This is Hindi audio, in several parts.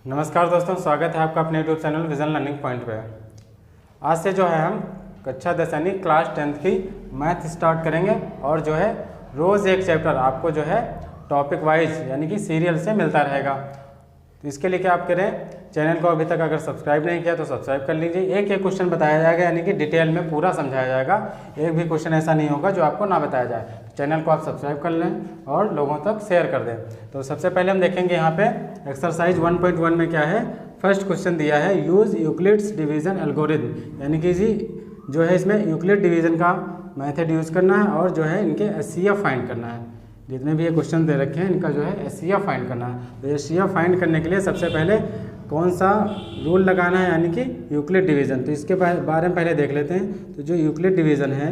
नमस्कार दोस्तों, स्वागत है आपका अपने YouTube channel vision learning point पे। आज से जो है हम कक्षा 10 यानी क्लास 10th की मैथ स्टार्ट करेंगे और जो है रोज़ एक चैप्टर आपको जो है टॉपिक वाइज यानी कि सीरियल से मिलता रहेगा। तो इसके लिए क्या आप करें, चैनल को अभी तक अगर सब्सक्राइब नहीं किया तो सब्सक्राइब कर लीजिए। एक एक क्वेश्चन बताया जाएगा यानी कि डिटेल में पूरा समझाया जाएगा। एक भी क्वेश्चन ऐसा नहीं होगा जो आपको ना बताया जाए। तो चैनल को आप सब्सक्राइब कर लें और लोगों तक शेयर कर दें। तो सबसे पहले हम देखेंगे यहाँ पे एक्सरसाइज 1.1 में क्या है। फर्स्ट क्वेश्चन दिया है यूज़ यूक्लिड्स डिवीज़न एल्गोरिथम, यानी कि जी जो है इसमें यूक्लिड डिवीज़न का मेथड यूज़ करना है और जो है इनके एचसीएफ फाइंड करना है। जितने भी ये क्वेश्चन दे रखे हैं इनका जो है एचसीएफ फाइंड करना है। तो एचसीएफ फाइंड करने के लिए सबसे पहले कौन सा रूल लगाना है, यानी कि यूक्लिड डिवीज़न। तो इसके बारे में पहले देख लेते हैं। तो जो यूक्लिड डिवीज़न है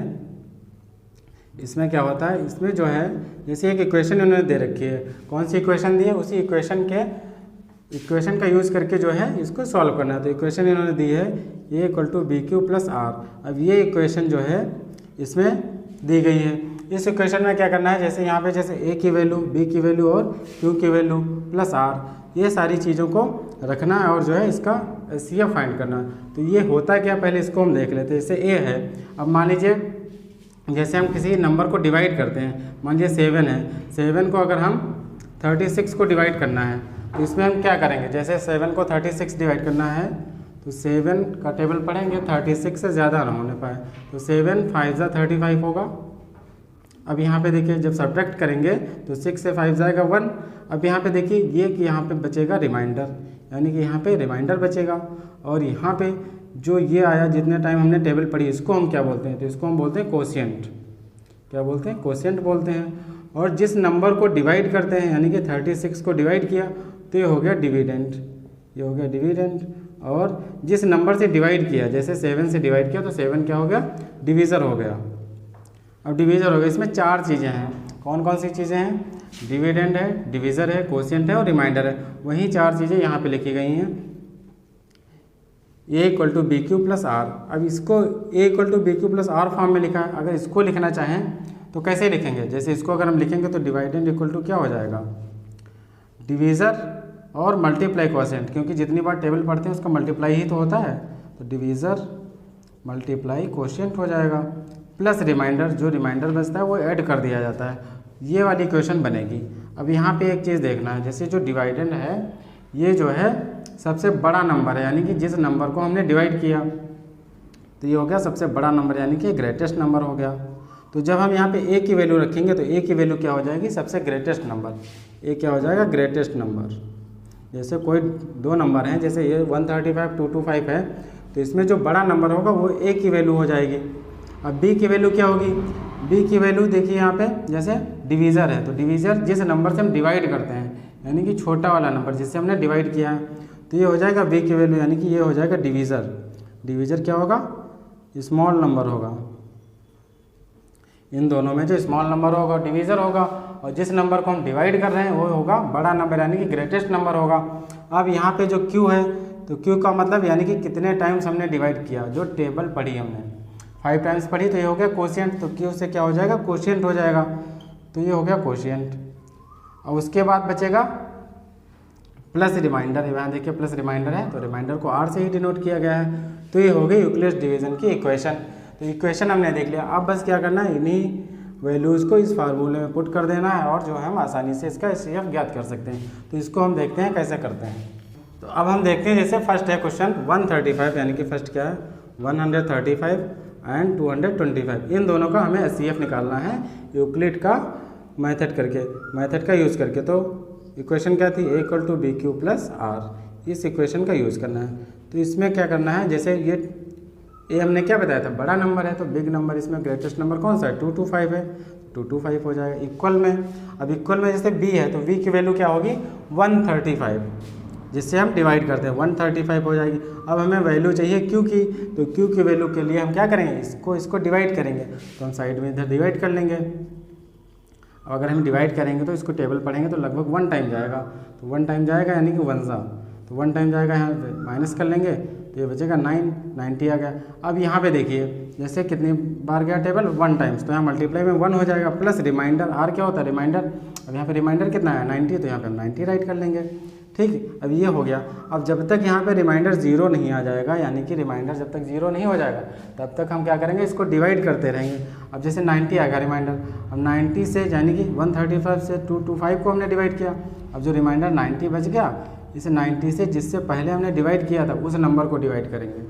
इसमें क्या होता है, इसमें जो है जैसे एक इक्वेशन उन्होंने दे रखी है, कौन सी इक्वेशन दी है, उसी इक्वेशन का यूज़ करके जो है इसको सॉल्व करना है। तो इक्वेशन इन्होंने दी है A equal to B Q plus R. अब ये इक्वेशन जो है इसमें दी गई है। इस इक्वेशन में क्या करना है, जैसे यहाँ पे जैसे ए की वैल्यू, बी की वैल्यू और क्यू की वैल्यू प्लस आर, ये सारी चीज़ों को रखना है और जो है इसका एचसीएफ फाइंड करना है। तो ये होता क्या, पहले इसको हम देख लेते हैं। जैसे ए है, अब मान लीजिए जैसे हम किसी नंबर को डिवाइड करते हैं, मान लीजिए 7 है, 7 को अगर हम 36 को डिवाइड करना है तो इसमें हम क्या करेंगे, जैसे 7 को 36 डिवाइड करना है तो 7 का टेबल पढ़ेंगे, 36 से ज़्यादा ना होने पाए। तो 7 5 जा 35 होगा। अब यहाँ पे देखिए जब सब्ट्रैक्ट करेंगे तो 6 से 5 जाएगा 1। अब यहाँ पे देखिए ये कि यहाँ पे बचेगा रिमाइंडर, यानी कि यहाँ पे रिमाइंडर बचेगा। और यहाँ पे जो ये आया जितने टाइम हमने टेबल पढ़ी इसको हम क्या बोलते हैं, तो इसको हम बोलते हैं कोशिएंट। क्या बोलते हैं, कोशिएंट बोलते हैं। और जिस नंबर को डिवाइड करते हैं यानी कि 36 को डिवाइड किया तो ये हो गया डिविडेंड, ये हो गया डिविडेंड। और जिस नंबर से डिवाइड किया, जैसे 7 से डिवाइड किया तो 7 क्या हो गया, डिवीज़र हो गया। अब डिवीज़र हो गया, इसमें 4 चीज़ें हैं। कौन कौन सी चीज़ें हैं, डिविडेंड है, डिवीज़र है, कोशिएंट है और रिमाइंडर है। वही 4 चीज़ें यहाँ पे लिखी गई हैं। A equal to B Q plus R. अब इसको A equal to B Q plus R form में लिखा है। अगर इसको लिखना चाहें तो कैसे लिखेंगे, जैसे इसको अगर हम लिखेंगे तो डिवाइडेंड इक्वल टू क्या हो जाएगा, डिवीज़र और मल्टीप्लाई कोशिएंट, क्योंकि जितनी बार टेबल पढ़ते हैं उसका मल्टीप्लाई ही तो होता है। तो डिवीज़र मल्टीप्लाई कोशिएंट हो जाएगा प्लस रिमाइंडर, जो रिमाइंडर बचता है वो ऐड कर दिया जाता है। ये वाली इक्वेशन बनेगी। अब यहाँ पे एक चीज़ देखना है, जैसे जो डिवाइडेंड है ये जो है सबसे बड़ा नंबर है, यानी कि जिस नंबर को हमने डिवाइड किया तो ये हो गया सबसे बड़ा नंबर, यानी कि ग्रेटेस्ट नंबर हो गया। तो जब हम यहाँ पे ए की वैल्यू रखेंगे तो ए की वैल्यू क्या हो जाएगी, सबसे ग्रेटेस्ट नंबर। ए क्या हो जाएगा, ग्रेटेस्ट नंबर। जैसे कोई 2 नंबर हैं, जैसे ये 135 225 है, तो इसमें जो बड़ा नंबर होगा वो ए की वैल्यू हो जाएगी। अब बी की वैल्यू क्या होगी, बी की वैल्यू देखिए यहाँ पे जैसे डिवीज़र है, तो डिवीज़र जिस नंबर से हम डिवाइड करते हैं यानी कि छोटा वाला नंबर जिससे हमने डिवाइड किया है, तो ये हो जाएगा बी की वैल्यू, यानी कि ये हो जाएगा डिवीज़र। डिवीज़र क्या होगा, स्मॉल नंबर होगा। इन दोनों में जो स्मॉल नंबर होगा डिवीज़र होगा, और जिस नंबर को हम डिवाइड कर रहे हैं वो होगा बड़ा नंबर, यानी कि ग्रेटेस्ट नंबर होगा। अब यहाँ पे जो क्यू है, तो क्यू का मतलब यानी कि कितने टाइम्स हमने डिवाइड किया, जो टेबल पढ़ी हमने 5 टाइम्स पढ़ी तो ये हो गया कोशिएंट। तो क्यू से क्या हो जाएगा, कोशिएंट हो जाएगा। तो ये हो गया कोशिएंट। और उसके बाद बचेगा प्लस रिमाइंडर। यहाँ देखिए प्लस रिमाइंडर है, तो रिमाइंडर को आर से ही डिनोट किया गया है। तो ये हो गई यूक्लिड्स डिवीज़न की इक्वेशन। तो इक्वेशन हमने देख लिया। अब बस क्या करना है, इन्हीं वैल्यूज़ को इस फार्मूले में पुट कर देना है और जो है हम आसानी से इसका एचसीएफ ज्ञात कर सकते हैं। तो इसको हम देखते हैं कैसे करते हैं। तो अब हम देखते हैं, जैसे फर्स्ट है क्वेश्चन 135, यानी कि फर्स्ट क्या है 135 एंड 225, इन दोनों का हमें एचसीएफ निकालना है यूक्लिड का मेथड का यूज़ करके। तो इक्वेशन क्या थी, A equal to B Q plus R, इस इक्वेशन का यूज़ करना है। तो इसमें क्या करना है, जैसे ये ए हमने क्या बताया था, बड़ा नंबर है, तो बिग नंबर, इसमें ग्रेटेस्ट नंबर कौन सा है, 225 है, 225 हो जाएगा। इक्वल में, अब इक्वल में जैसे बी है तो बी की वैल्यू क्या होगी 135, जिससे हम डिवाइड करते हैं 135 हो जाएगी। अब हमें वैल्यू चाहिए क्यू की, तो क्यू की वैल्यू के लिए हम क्या करेंगे, इसको डिवाइड करेंगे, तो हम साइड में इधर डिवाइड कर लेंगे। अब अगर हम डिवाइड करेंगे तो इसको टेबल पढ़ेंगे तो लगभग 1 टाइम जाएगा, तो 1 टाइम जाएगा यानी कि 1 सा, तो 1 टाइम जाएगा, यहाँ पे माइनस कर लेंगे तो ये बचेगा 90 आ गया। अब यहाँ पे देखिए जैसे कितनी बार गया टेबल 1 टाइम्स, तो यहाँ मल्टीप्लाई में 1 हो जाएगा प्लस रिमाइंडर, आर क्या होता है रिमाइंडर। अब यहाँ पे रिमाइंडर कितना है 90, तो यहाँ पे हम 90 राइट कर लेंगे। ठीक है, अब ये हो गया। अब जब तक यहाँ पे रिमाइंडर 0 नहीं आ जाएगा, यानी कि रिमाइंडर जब तक 0 नहीं हो जाएगा तब तक हम क्या करेंगे, इसको डिवाइड करते रहेंगे। अब जैसे 90 आएगा रिमाइंडर, अब 90 से यानी कि 135 से 225 को हमने डिवाइड किया। अब जो रिमाइंडर 90 बच गया, इसे 90 से जिससे पहले हमने डिवाइड किया था उस नंबर को डिवाइड करेंगे।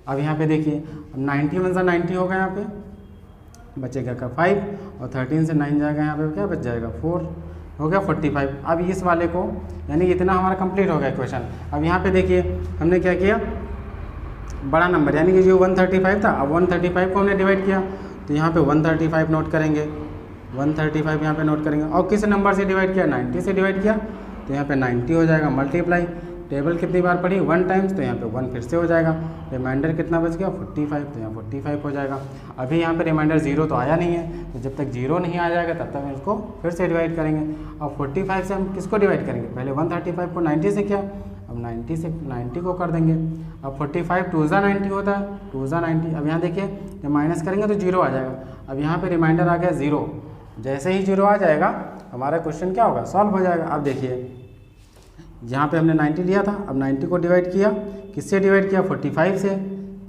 अब यहाँ पे देखिए, अब 90 में से 90 होगा, यहाँ पे बचेगा का 5 और 13 से 9 जाएगा, यहाँ पे क्या बच जाएगा 4, हो गया 45। अब इस वाले को यानी कि इतना हमारा कंप्लीट हो गया क्वेश्चन। अब यहाँ पे देखिए हमने क्या किया, बड़ा नंबर यानी कि जो 135 था, अब 135 को हमने डिवाइड किया तो यहाँ पे 135 नोट करेंगे, 135 यहाँ पे नोट करेंगे। और किस नंबर से डिवाइड किया, 90 से डिवाइड किया तो यहाँ पे 90 हो जाएगा। मल्टीप्लाई, टेबल कितनी बार पढ़ी, 1 टाइम्स, तो यहाँ पे 1 फिर से हो जाएगा। रिमाइंडर कितना बच गया 45, तो यहाँ 45 हो जाएगा। अभी यहाँ पे रिमाइंडर 0 तो आया नहीं है, तो जब तक 0 नहीं आ जाएगा तब तक हम इसको फिर से डिवाइड करेंगे। अब 45 से हम किसको डिवाइड करेंगे, पहले 135 को 90 से किया, अब 90 से 90 को कर देंगे। अब 45 2 ज़ा 90 होता है, 2 ज़ा 90। अब यहाँ देखिए जब माइनस करेंगे तो 0 आ जाएगा। अब यहाँ पे रिमाइंडर आ गया 0, जैसे ही 0 आ जाएगा हमारा क्वेश्चन क्या होगा, सॉल्व हो जाएगा। अब देखिए यहाँ पे हमने 90 लिया था, अब 90 को डिवाइड किया, किससे डिवाइड किया 45 से,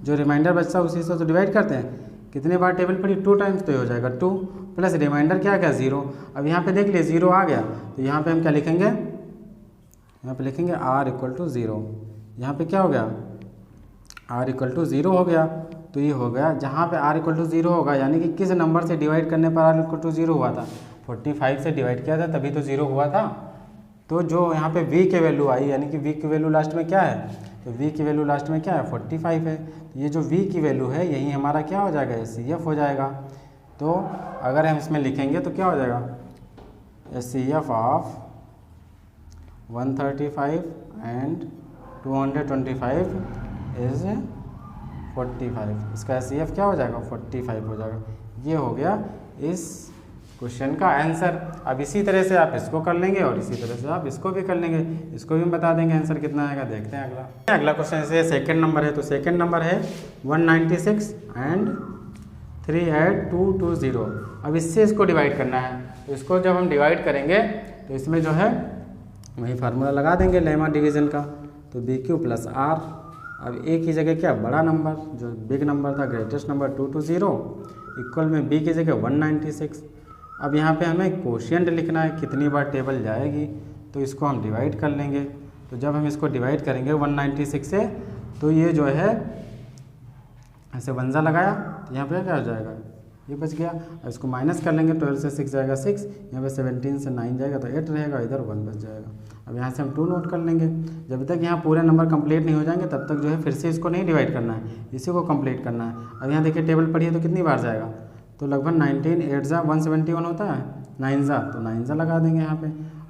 जो रिमाइंडर बचता है उसी से तो डिवाइड करते हैं। कितने बार टेबल पढ़ी, 2 टाइम्स, तो ये हो जाएगा 2 प्लस रिमाइंडर क्या आ गया 0। अब यहाँ पे देख लिए 0 आ गया, तो यहाँ पे हम क्या लिखेंगे, यहाँ पे लिखेंगे r = 0। यहाँ पे क्या हो गया, r = 0 हो गया। तो ये हो गया, जहाँ पे r = 0 होगा यानी कि किस नंबर से डिवाइड करने पर r = 0 हुआ था, 45 से डिवाइड किया था तभी तो 0 हुआ था। तो जो यहाँ पे v की वैल्यू आई, यानी कि v की वैल्यू लास्ट में क्या है, तो v की वैल्यू लास्ट में क्या है 45 है। तो ये जो v की वैल्यू है यही हमारा क्या हो जाएगा, SCF हो जाएगा। तो अगर हम इसमें लिखेंगे तो क्या हो जाएगा, SCF ऑफ 135 एंड 225 इज़ 45। इसका SCF क्या हो जाएगा 45 हो जाएगा। ये हो गया इस क्वेश्चन का आंसर। अब इसी तरह से आप इसको कर लेंगे और इसी तरह से आप इसको भी कर लेंगे, इसको भी हम बता देंगे आंसर कितना आएगा। देखते हैं अगला क्वेश्चन से सेकंड नंबर है, तो सेकंड नंबर है 196 एंड 38220। अब इससे इसको डिवाइड करना है, तो इसको जब हम डिवाइड करेंगे तो इसमें जो है वही फार्मूला लगा देंगे लेमा डिवीज़न का, तो BQ + R। अब A की जगह क्या, बड़ा नंबर जो बिग नंबर था, ग्रेटेस्ट नंबर 220 इक्वल में B की जगह 196। अब यहाँ पे हमें कोशिएंट लिखना है, कितनी बार टेबल जाएगी, तो इसको हम डिवाइड कर लेंगे। तो जब हम इसको डिवाइड करेंगे 196 से, तो ये जो है ऐसे 1 ज़ा लगाया, तो यहाँ पे क्या हो जाएगा, ये बच गया। अब इसको माइनस कर लेंगे, 12 से 6 जाएगा 6, यहाँ पे 17 से 9 जाएगा तो 8 रहेगा, इधर 1 बच जाएगा। अब यहाँ से हम 2 नोट कर लेंगे। जब तक यहाँ पूरे नंबर कंप्लीट नहीं हो जाएंगे तब तक जो है फिर से इसको नहीं डिवाइड करना है, इसी को कंप्लीट करना है। अब यहाँ देखिए टेबल पढ़िए तो कितनी बार जाएगा, तो लगभग 19, 8 ज़ा 171 होता है, 9 ज़ा, तो 9 ज़ा लगा देंगे यहाँ पे।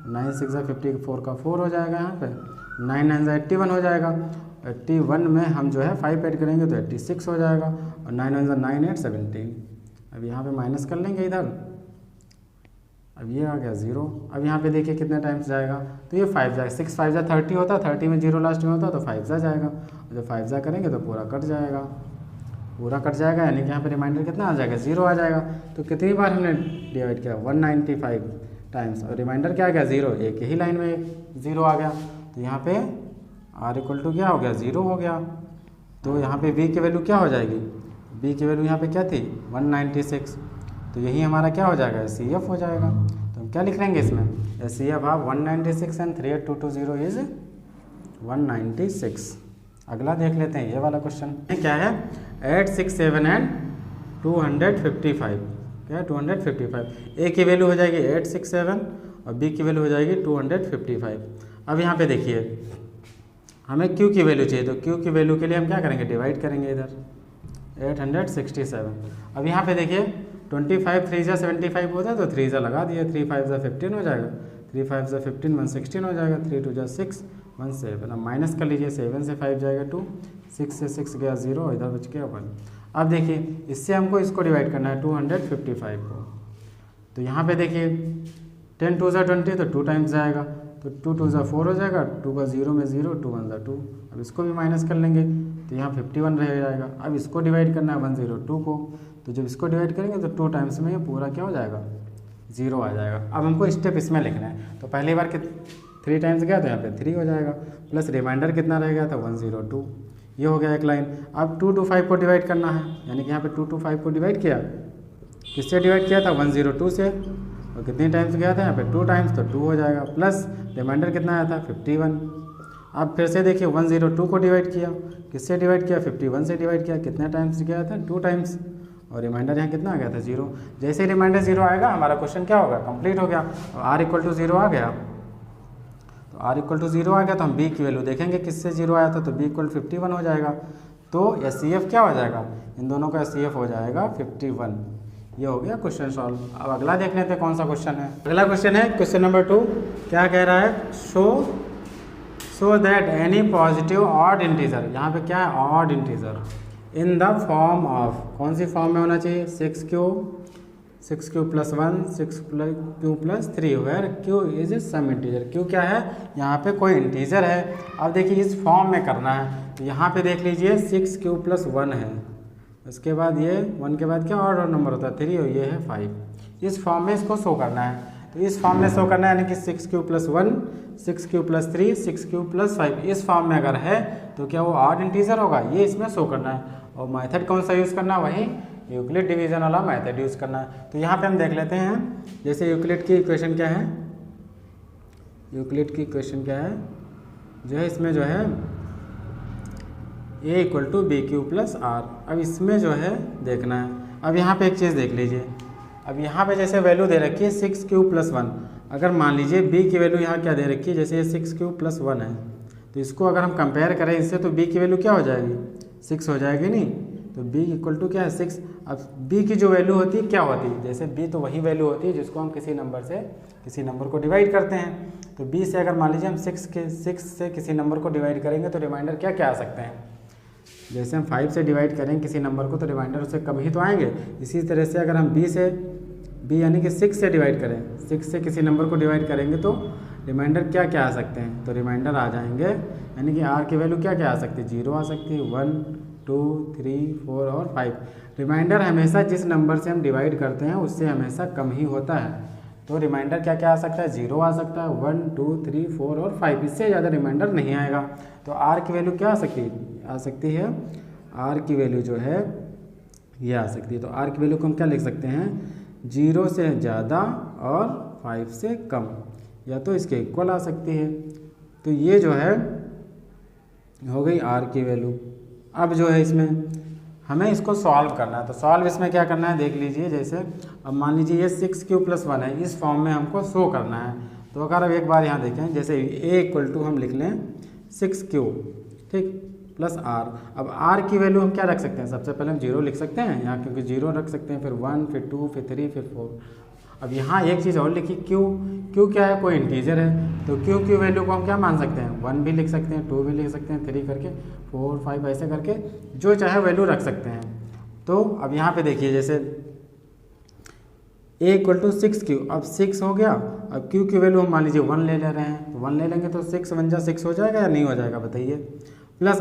9 6 ज़ा 54 का 4 हो जाएगा यहाँ पे, 9 9 ज़ा 81 हो जाएगा। 81 में हम जो है 5 ऐड करेंगे तो 86 हो जाएगा, और 9 9 ज़ा 9 8 17। अब यहाँ पे माइनस कर लेंगे इधर, अब ये आ गया 0। अब यहाँ पे देखिए कितने टाइम्स जाएगा, तो ये 5 जाएगा, 6 5 ज़ा 30 होता है, 30 में 0 लास्ट में होता है तो 5 ज़ा जाएगा। और जब 5 ज़ा करेंगे तो पूरा कट जाएगा, पूरा कट जाएगा, यानी कि यहाँ पे रिमाइंडर कितना आ जाएगा 0 आ जाएगा। तो कितनी बार हमने डिवाइड किया 195 टाइम्स, और रिमाइंडर क्या आ गया 0, एक ही लाइन में 0 आ गया। तो यहाँ पे R = क्या हो गया 0 हो गया। तो यहाँ पे V की वैल्यू क्या हो जाएगी, B की वैल्यू यहाँ पे क्या थी 196, तो यही हमारा क्या हो जाएगा SCF हो जाएगा। तो हम क्या लिख लेंगे इसमें, SCF ऑफ 196 एंड 38220 इज़ 196। अगला देख लेते हैं, ये वाला क्वेश्चन क्या है, 867 एंड 255। क्या है 255। A की वैल्यू हो जाएगी 867 और B की वैल्यू हो जाएगी 255। अब यहाँ पे देखिए हमें Q की वैल्यू चाहिए, तो Q की वैल्यू के लिए हम क्या करेंगे, डिवाइड करेंगे इधर 867। अब यहाँ पे देखिए 25 3 ज़ा 75 होता है, तो 3 ज़ा लगा दिए, 3 5 ज़ा 15 हो जाएगा, 3 5 ज़ा 15 116 हो जाएगा, 3 2 ज़ा 6 1 7। अब माइनस कर लीजिए, 7 से 5 जाएगा 2, 6 से 6 गया 0, इधर बच गया 1। अब देखिए इससे हमको इसको डिवाइड करना है 255 को, तो यहाँ पे देखिए 10 2 ज़ा 20 तो 2 टाइम्स जाएगा, तो 2 2 ज़ा 4 हो जाएगा, 2 का 0 में 0, 2 1 ज़ा 2। अब इसको भी माइनस कर लेंगे तो यहाँ 51 रह जाएगा। अब इसको डिवाइड करना है 102 को, तो जब इसको डिवाइड करेंगे तो 2 टाइम्स में ये पूरा क्या हो जाएगा 0 आ जाएगा। अब हमको स्टेप इसमें लिखना है, तो पहली बार 3 टाइम्स गया तो यहाँ पे 3 हो जाएगा, प्लस रिमाइंडर कितना रह गया था 102। ये हो गया एक लाइन। अब 2 to 5 को डिवाइड करना है, यानी कि यहाँ पे 2 to 5 को डिवाइड किया, किससे डिवाइड किया था 102 से, और कितने टाइम्स गया था यहाँ पे 2 टाइम्स, तो 2 हो जाएगा, प्लस रिमाइंडर कितना आया था 51। अब फिर से देखिए 102 को डिवाइड किया, किससे डिवाइड किया 51 से डिवाइड किया, कितने टाइम्स गया था 2 टाइम्स, और रिमाइंडर यहाँ कितना आ गया था 0। जैसे ही रिमाइंडर 0 आएगा हमारा क्वेश्चन क्या होगा, कंप्लीट हो गया। और r इक्वल टू 0 आ गया, तो r इक्वल टू 0 आ गया तो हम b की वैल्यू देखेंगे किससे 0 आया था, तो b इक्वल 51 हो जाएगा। तो SCF क्या हो जाएगा, इन दोनों का SCF हो जाएगा 51। ये हो गया क्वेश्चन सॉल्व। अब अगला देख लेते हैं कौन सा क्वेश्चन है। अगला क्वेश्चन है क्वेश्चन नंबर 2। क्या कह रहा है, show that any positive odd integer, यहाँ पे क्या है odd integer, in the form of, कौन सी फॉर्म में होना चाहिए 6q plus 1 6q plus 3, where q is some integer. q क्या है, यहाँ पे कोई इंटीजर है। अब देखिए इस फॉर्म में करना है, तो यहाँ पे देख लीजिए 6q प्लस 1 है, उसके बाद ये 1 के बाद क्या ऑड नंबर होता है 3, और ये है 5। इस फॉर्म में इसको शो करना है, तो इस फॉर्म में शो करना है, यानी कि 6q plus 1 6q plus 3 6q plus 5 इस फॉर्म में अगर है तो क्या वो ऑड इंटीजर होगा, ये इसमें शो करना है। और मेथड कौन सा यूज़ करना है, वही यूक्लिड डिवीजन वाला मेथड यूज़ करना है। तो यहाँ पे हम देख लेते हैं, जैसे यूक्लिड की इक्वेशन क्या है, यूक्लिड की इक्वेशन क्या है, जो है इसमें जो है a equal to B Q plus R. अब इसमें जो है देखना है, अब यहाँ पे एक चीज़ देख लीजिए, अब यहाँ पे जैसे वैल्यू दे रखी है 6q प्लस 1, अगर मान लीजिए b की वैल्यू यहाँ क्या दे रखी है, जैसे ये 6q प्लस 1 है, तो इसको अगर हम कंपेयर करें इससे, तो b की वैल्यू क्या हो जाएगी 6 हो जाएगी नहीं, तो b इक्वल टू क्या है 6। अब b की जो वैल्यू होती है क्या होती है, जैसे b तो वही वैल्यू होती है जिसको हम किसी नंबर से किसी नंबर को डिवाइड करते हैं। तो b से अगर मान लीजिए हम 6 से किसी नंबर को डिवाइड करेंगे तो रिमाइंडर क्या क्या आ सकते हैं, जैसे हम 5 से डिवाइड करेंगे किसी नंबर को तो रिमाइंडर उससे कम ही तो आएंगे। इसी तरह से अगर हम b यानी कि 6 से डिवाइड करें, 6 से किसी नंबर को डिवाइड करेंगे तो रिमाइंडर क्या क्या आ सकते हैं, तो रिमाइंडर आ जाएंगे, यानी कि r की वैल्यू क्या क्या आ सकती है 0 आ सकती है, 1 2 3 4 और 5। रिमाइंडर हमेशा जिस नंबर से हम डिवाइड करते हैं उससे हमेशा कम ही होता है, तो रिमाइंडर क्या क्या आ सकता है 0 आ सकता है, 1 2 3 4 और 5, इससे ज़्यादा रिमाइंडर नहीं आएगा। तो r की वैल्यू क्या आ सकती है, r की वैल्यू जो है ये आ सकती है। तो r की वैल्यू को हम क्या लिख सकते हैं, 0 से ज़्यादा और 5 से कम, या तो इसके इक्वल आ सकती है। तो ये जो है हो गई r की वैल्यू। अब जो है इसमें हमें इसको सॉल्व करना है, तो सॉल्व इसमें क्या करना है देख लीजिए, जैसे अब मान लीजिए ये 6q प्लस 1 है, इस फॉर्म में हमको शो करना है। तो अगर अब एक बार यहाँ देखें, जैसे a इक्वल टू हम लिख लें 6q ठीक प्लस r। अब r की वैल्यू हम क्या रख सकते हैं, सबसे पहले हम 0 लिख सकते हैं यहाँ, क्योंकि 0 रख सकते हैं, फिर 1 फिर 2 फिर 3 फिर 4। अब यहाँ एक चीज़ और लिखी q क्या है, कोई इंटीजर है, तो q की वैल्यू को हम क्या मान सकते हैं 1 भी लिख सकते हैं, 2 भी लिख सकते हैं, 3 करके 4 5 ऐसे करके जो चाहे वैल्यू रख सकते हैं। तो अब यहाँ पे देखिए जैसे a इक्वल टू 6q, अब 6 हो गया, अब q की वैल्यू हम मान लीजिए 1 ले रहे हैं, तो 1 ले लेंगे तो 6 1 जा 6 हो जाएगा या नहीं हो जाएगा बताइए। प्लस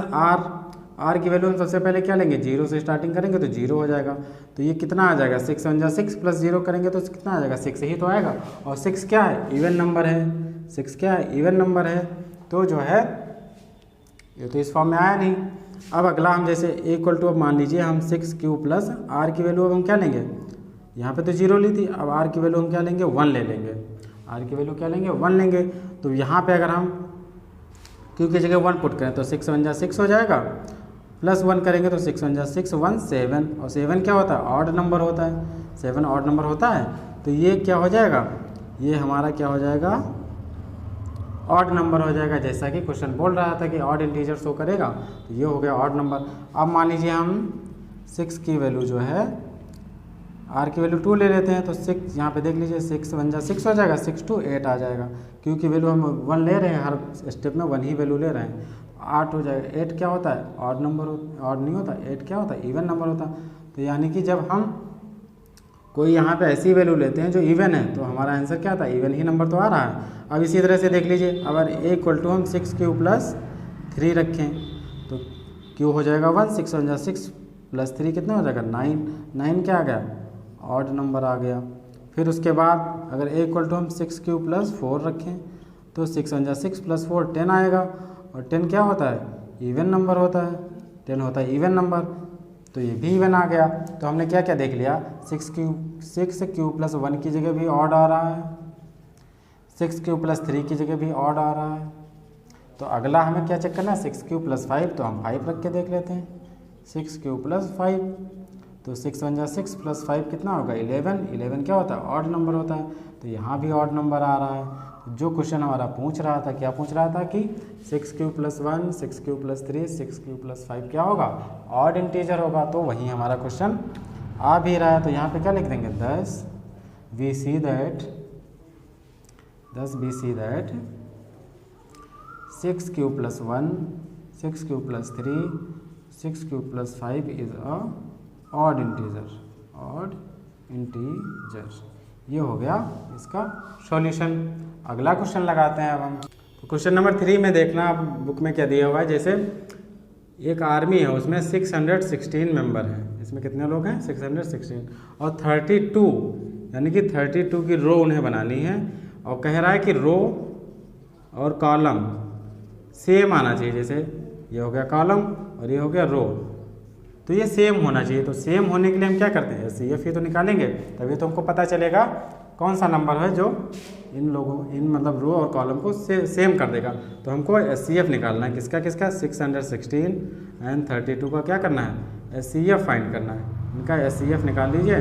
r की वैल्यू हम सबसे पहले क्या लेंगे 0 से स्टार्टिंग करेंगे तो 0 हो जाएगा, तो ये कितना आ जाएगा 6 1 जा 6 प्लस 0 करेंगे तो कितना आ जाएगा 6 ही तो आएगा। और 6 क्या है इवन नंबर है, 6 क्या है इवन नंबर है, तो जो है ये तो इस फॉर्म में आया नहीं। अब अगला हम जैसे a इक्वल टू अब मान लीजिए हम 6q प्लस r की वैल्यू अब हम क्या लेंगे, यहाँ पे तो 0 ली थी, अब r की वैल्यू हम क्या लेंगे 1 ले लेंगे, r की वैल्यू क्या लेंगे 1 लेंगे। तो यहाँ पे अगर हम q की जगह 1 पुट करें तो 6 1 जा 6 हो जाएगा, प्लस 1 करेंगे तो 6 1 जा 6 1 7, और 7 क्या होता है ऑड नंबर होता है, 7 ऑड नंबर होता है, तो ये क्या हो जाएगा, ये हमारा क्या हो जाएगा ऑड नंबर हो जाएगा, जैसा कि क्वेश्चन बोल रहा था कि ऑड इंटीजर शो करेगा, तो ये हो गया ऑड नंबर। अब मान लीजिए हम 6 की वैल्यू जो है r की वैल्यू 2 ले लेते हैं, तो 6 यहाँ पे देख लीजिए 6 1 जा 6 हो जाएगा, 6 2 8 आ जाएगा, क्योंकि वैल्यू हम 1 ले रहे हैं, हर स्टेप में 1 ही वैल्यू ले रहे हैं, 8 हो जाएगा। 8 क्या होता है ऑड नंबर, ऑड नहीं होता, 8 क्या होता है इवन नंबर होता। तो यानी कि जब हम कोई यहाँ पे ऐसी वैल्यू लेते हैं जो इवन है, तो हमारा आंसर क्या था इवन ही नंबर तो आ रहा है। अब इसी तरह से देख लीजिए, अगर a इक्वल टू हम 6q प्लस 3 रखें तो q हो जाएगा 1, 6 1 जा 6 प्लस 3 कितना हो जाएगा 9, 9 क्या आ गया ऑड नंबर आ गया। फिर उसके बाद अगर a इक्वल टू हम 6q प्लस 4 रखें तो 6 × 6 + 4 10 आएगा। और 10 क्या होता है? इवन नंबर होता है। 10 होता है इवन नंबर, तो ये भी इवन आ गया। तो हमने क्या क्या देख लिया, 6³ + 1 की जगह भी ऑड आ रहा है, 6³ + 3 की जगह भी ऑड आ रहा है। तो अगला हमें क्या चेक करना है, 6³ + 5, तो हम 5 रख के देख लेते हैं। 6³ + 5, तो 6 × 6 + 5 कितना होगा? 11। 11 क्या होता है? ऑड नंबर होता है। तो यहाँ भी ऑड नंबर आ रहा है। जो क्वेश्चन हमारा पूछ रहा था, क्या पूछ रहा था कि 6³ + 1, 6³ + 3, 6³ + 5 क्या होगा? ऑड इंटीजर होगा। तो वही हमारा क्वेश्चन आ भी रहा है। तो यहाँ पे क्या लिख देंगे, 10 we see that 6³ + 1, 6³ + 3, 6³ + 5 is a odd integer। ये हो गया इसका सॉल्यूशन। अगला क्वेश्चन लगाते हैं अब हम। तो क्वेश्चन नंबर 3 में देखना, आप बुक में क्या दिया हुआ है, जैसे एक आर्मी है, उसमें 616 मेंबर हैं। इसमें कितने लोग हैं? 616। और 32 यानी कि 32 की रो उन्हें बनानी है। और कह रहा है कि रो और कॉलम सेम आना चाहिए। जैसे ये हो गया कॉलम और ये हो गया रो, तो ये सेम होना चाहिए। तो सेम होने के लिए हम क्या करते हैं, SCF ही तो निकालेंगे, तभी तो हमको पता चलेगा कौन सा नंबर है जो इन मतलब रो और कॉलम को सेम कर देगा। तो हमको SCF निकालना है। किसका किसका? 616 एंड 32 का क्या करना है? SCF फाइंड करना है। इनका SCF निकाल लीजिए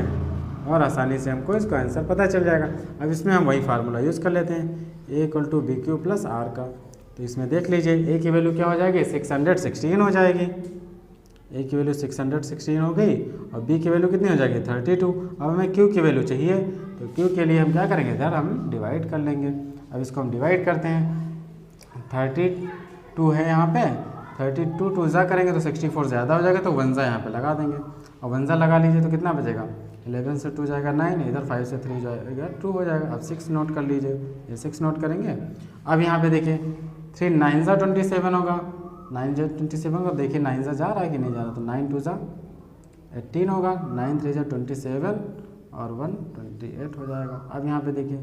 और आसानी से हमको इसका आंसर पता चल जाएगा। अब इसमें हम वही फार्मूला यूज़ कर लेते हैं, A = BQ + R का। तो इसमें देख लीजिए A की वैल्यू क्या हो जाएगी? 616 हो जाएगी। A की वैल्यू 616 हो गई और B की वैल्यू कितनी हो जाएगी? 32। अब हमें Q की वैल्यू चाहिए, तो Q के लिए हम क्या करेंगे, इधर हम डिवाइड कर लेंगे। अब इसको हम डिवाइड करते हैं, 32 है यहाँ पे, 32 2 ज़ा करेंगे तो 64 ज़्यादा हो जाएगा, तो 1 ज़ा यहाँ पे लगा देंगे। और 1 ज़ा लगा लीजिए तो कितना बचेगा? 11 से 2 जाएगा 9, इधर 5 से 3 जाएगा 2 हो जाएगा। अब 6 नोट कर लीजिए, ये 6 नोट करेंगे। अब यहाँ पे देखिए 3 9 ज़ा 27 होगा, 9 ज़ा 27 होगा। देखिए 9 ज़ा जा रहा है कि नहीं जा रहा, तो 9 2 ज़ा 18 होगा, 9 3 ज़ा 27 और 1 28 हो जाएगा। अब यहाँ पे देखिए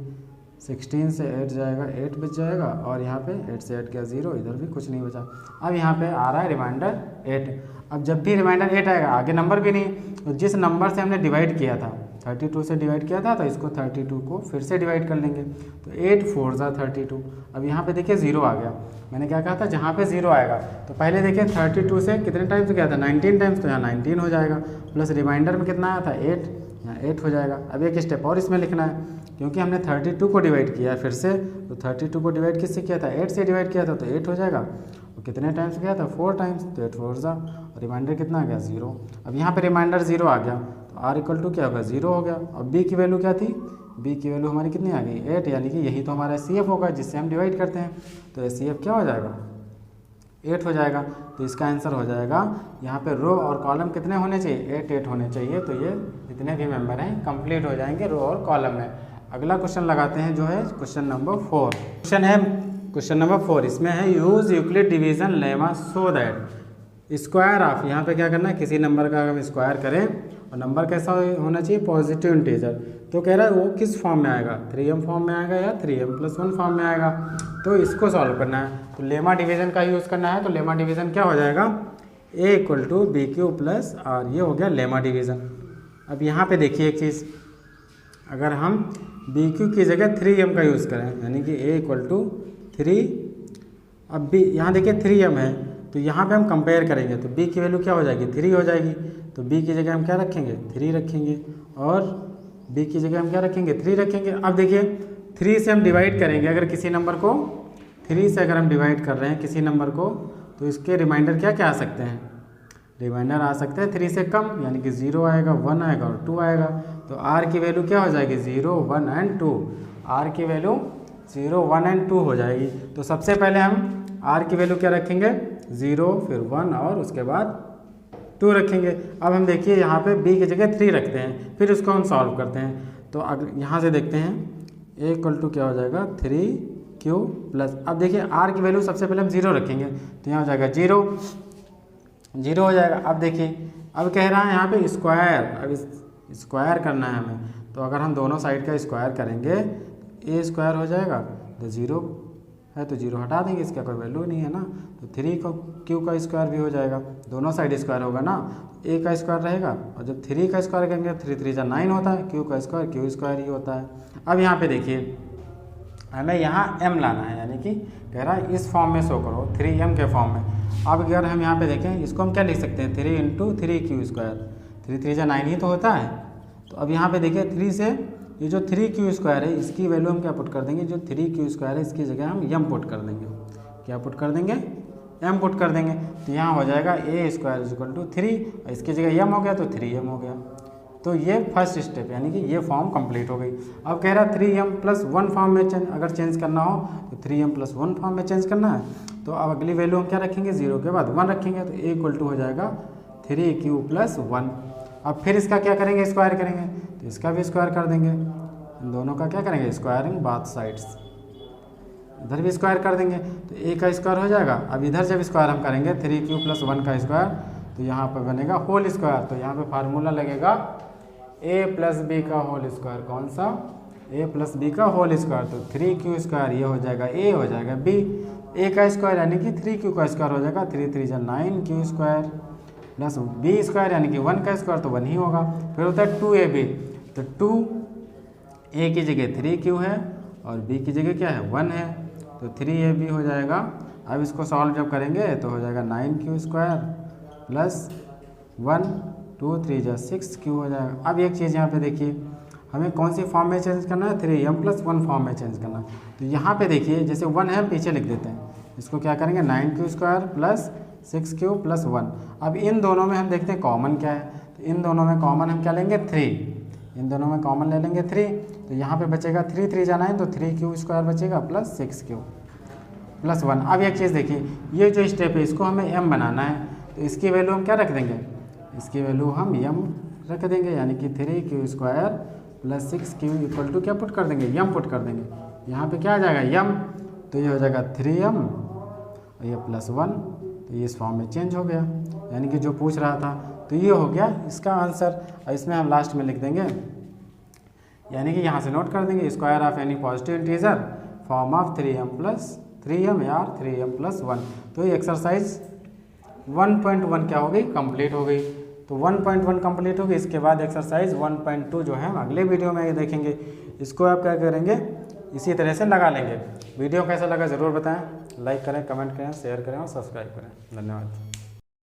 16 से 8 जाएगा, 8 बच जाएगा, और यहाँ पे 8 से 8 गया 0, इधर भी कुछ नहीं बचा। अब यहाँ पे आ रहा है रिमाइंडर 8। अब जब भी रिमाइंडर 8 आएगा, आगे नंबर भी नहीं, तो जिस नंबर से हमने डिवाइड किया था, 32 से डिवाइड किया था, तो इसको 32 को फिर से डिवाइड कर लेंगे। तो 8 4 ज़ा 32। अब यहाँ पे देखिए 0 आ गया। मैंने क्या कहा था, जहाँ पे 0 आएगा तो पहले देखिए 32 से कितने टाइम्स गया था, 19 टाइम्स, तो यहाँ 19 हो जाएगा। प्लस रिमाइंडर में कितना आया था 8, यहाँ 8 हो जाएगा। अब एक स्टेप और इसमें लिखना है, क्योंकि हमने 32 को डिवाइड किया है फिर से, तो 32 को डिवाइड किससे किया था, 8 से डिवाइड किया था, तो 8 हो जाएगा। और कितने टाइम्स गया था, 4 टाइम्स, तो 8 4 ज़ा, और रिमाइंडर कितना आ गया 0। अब यहाँ पे रिमाइंडर 0 आ गया, तो R = क्या होगा, 0 हो गया। और B की वैल्यू क्या थी, B की वैल्यू हमारी कितनी आ गई, 8, यानी कि यही तो हमारा SCF होगा जिससे हम डिवाइड करते हैं। तो SCF क्या हो जाएगा, 8 हो जाएगा। तो इसका आंसर हो जाएगा, यहाँ पे रो और कॉलम कितने होने चाहिए, 8 8 होने चाहिए। तो ये जितने भी मेंबर हैं कंप्लीट हो जाएंगे रो और कॉलम में। अगला क्वेश्चन लगाते हैं, जो है क्वेश्चन नंबर 4। क्वेश्चन नंबर 4, इसमें है use Euclid division lemma so that square of, यहाँ पे क्या करना है, किसी नंबर का हम स्क्वायर करें और नंबर कैसा होना चाहिए, पॉजिटिव इंटीजर। तो कह रहा है वो किस फॉर्म में आएगा, 3m फॉर्म में आएगा या 3m+1 फॉर्म में आएगा। तो इसको सॉल्व करना है, तो लेमा डिवीज़न का यूज़ करना है। तो लेमा डिवीज़न क्या हो जाएगा, A = BQ + R, ये हो गया लेमा डिवीज़न। अब यहाँ पे देखिए एक चीज़, अगर हम BQ की जगह 3m का यूज़ करें, यानी कि A = 3, अब B यहाँ देखिए 3m है, तो यहाँ पे हम कंपेयर करेंगे, तो B की वैल्यू क्या हो जाएगी, 3 हो जाएगी। तो B की जगह हम क्या रखेंगे, 3 रखेंगे, और B की जगह हम क्या रखेंगे, 3 रखेंगे। अब देखिए 3 से हम डिवाइड करेंगे, अगर किसी नंबर को 3 से अगर हम डिवाइड कर रहे हैं किसी नंबर को, तो इसके रिमाइंडर क्या क्या आ सकते हैं, रिमाइंडर आ सकते हैं 3 से कम, यानी कि 0 आएगा, 1 आएगा और 2 आएगा। तो R की वैल्यू क्या हो जाएगी, 0 1 एंड 2। R की वैल्यू 0 1 एंड 2 हो जाएगी। तो सबसे पहले हम R की वैल्यू क्या रखेंगे, 0, फिर 1 और उसके बाद 2 रखेंगे। अब हम देखिए यहाँ पे B की जगह 3 रखते हैं, फिर उसको हम सॉल्व करते हैं। तो यहाँ से देखते हैं A = क्या हो जाएगा, 3Q +, अब देखिए R की वैल्यू सबसे पहले हम 0 रखेंगे, तो यहाँ हो जाएगा 0 हो जाएगा। अब देखिए, अब कह रहा है यहाँ पे स्क्वायर, अब स्क्वायर करना है हमें, तो अगर हम दोनों साइड का स्क्वायर करेंगे, A² हो जाएगा, तो 0 है तो 0 हटा देंगे, इसका कोई वैल्यू नहीं है ना, तो 3 क्यू का स्क्वायर भी हो जाएगा, दोनों साइड स्क्वायर होगा ना, ए का स्क्वायर रहेगा, और जब 3 का स्क्वायर करेंगे 3 3 9 होता है, क्यू का स्क्वायर क्यू स्क्वायर ही होता है। अब यहाँ पे देखिए हमें यहाँ m लाना है, यानी कि कह रहा है इस फॉर्म में शो करो 3m के फॉर्म में। अब अगर हम यहाँ पे देखें इसको हम क्या लिख सकते हैं 3 इंटू 3 क्यू स्क्वायर, 3 3 9 ही तो होता है। तो अब यहाँ पे देखिए 3 से ये जो 3 क्यू स्क्वायर है इसकी वैल्यू हम क्या पुट कर देंगे, जो 3 क्यू स्क्वायर है इसकी जगह हम m पुट कर देंगे, क्या पुट कर देंगे m पुट कर देंगे। तो यहाँ हो जाएगा a स्क्वायर इक्वल टू 3, इसकी जगह m हो गया तो 3m हो गया। तो ये फर्स्ट स्टेप यानी कि ये फॉर्म कंप्लीट हो गई। अब कह रहा है 3m प्लस 1 फॉर्म में अगर चेंज करना हो तो 3m प्लस 1 फॉर्म में चेंज करना है। तो अब अगली वैल्यू हम क्या रखेंगे, 0 के बाद 1 रखेंगे, तो a इक्वल टू हो जाएगा 3q प्लस 1। अब फिर इसका क्या करेंगे, स्क्वायर करेंगे, तो इसका भी स्क्वायर कर देंगे, इन दोनों का क्या करेंगे स्क्वायरिंग बाथ साइड्स, इधर भी स्क्वायर कर देंगे तो a का स्क्वायर हो जाएगा। अब इधर जब स्क्वायर हम करेंगे 3q प्लस 1 का स्क्वायर तो यहाँ पर बनेगा होल स्क्वायर, तो यहाँ पे फार्मूला लगेगा a प्लस बी का होल स्क्वायर, कौन सा a प्लस बी का होल स्क्वायर, तो 3q स्क्वायर ये हो जाएगा a हो जाएगा b, a का स्क्वायर यानी कि 3q का स्क्वायर हो जाएगा 3 3 9q square plus b square यानी कि 1 का स्क्वायर तो 1 ही होगा। फिर होता है 2ab, तो 2a की जगह 3q है और b की जगह क्या है 1 है, तो 3ab हो जाएगा। अब इसको सॉल्व जब करेंगे तो हो जाएगा 9q स्क्वायर प्लस 1 2 3 6q हो जाएगा। अब एक चीज़ यहाँ पे देखिए हमें कौन सी फॉर्म में चेंज करना है, 3m प्लस 1 फॉर्म में चेंज करना है। तो यहाँ पे देखिए जैसे 1 है पीछे लिख देते हैं, इसको क्या करेंगे 9q square plus 6q plus 1। अब इन दोनों में हम देखते हैं कॉमन क्या है, तो इन दोनों में कॉमन हम क्या लेंगे 3, इन दोनों में कॉमन ले लेंगे 3, तो यहाँ पे बचेगा 3 3 9 तो 3q स्क्वायर बचेगा प्लस 6q प्लस 1। अब एक चीज़ देखिए ये जो स्टेप है इसको हमें m बनाना है, तो इसकी वैल्यू हम क्या रख देंगे, इसकी वैल्यू हम m रख देंगे, यानी कि 3q square plus 6q equal to क्या पुट कर देंगे m पुट कर देंगे। यहाँ पे क्या आ जाएगा m, तो ये हो जाएगा 3m और ये प्लस 1, तो ये इस फॉर्म में चेंज हो गया, यानी कि जो पूछ रहा था। तो ये हो गया इसका आंसर, और इसमें हम लास्ट में लिख देंगे, यानी कि यहाँ से नोट कर देंगे square of any positive integer form of 3m या 3m प्लस 1। तो ये एक्सरसाइज 1.1 क्या हो गई, कंप्लीट हो गई। तो 1.1 कंप्लीट हो गई, इसके बाद एक्सरसाइज 1.2 जो है हम अगले वीडियो में देखेंगे। इसको आप क्या करेंगे इसी तरह से लगा लेंगे। वीडियो कैसा लगा ज़रूर बताएं, लाइक करें, कमेंट करें, शेयर करें और सब्सक्राइब करें। धन्यवाद।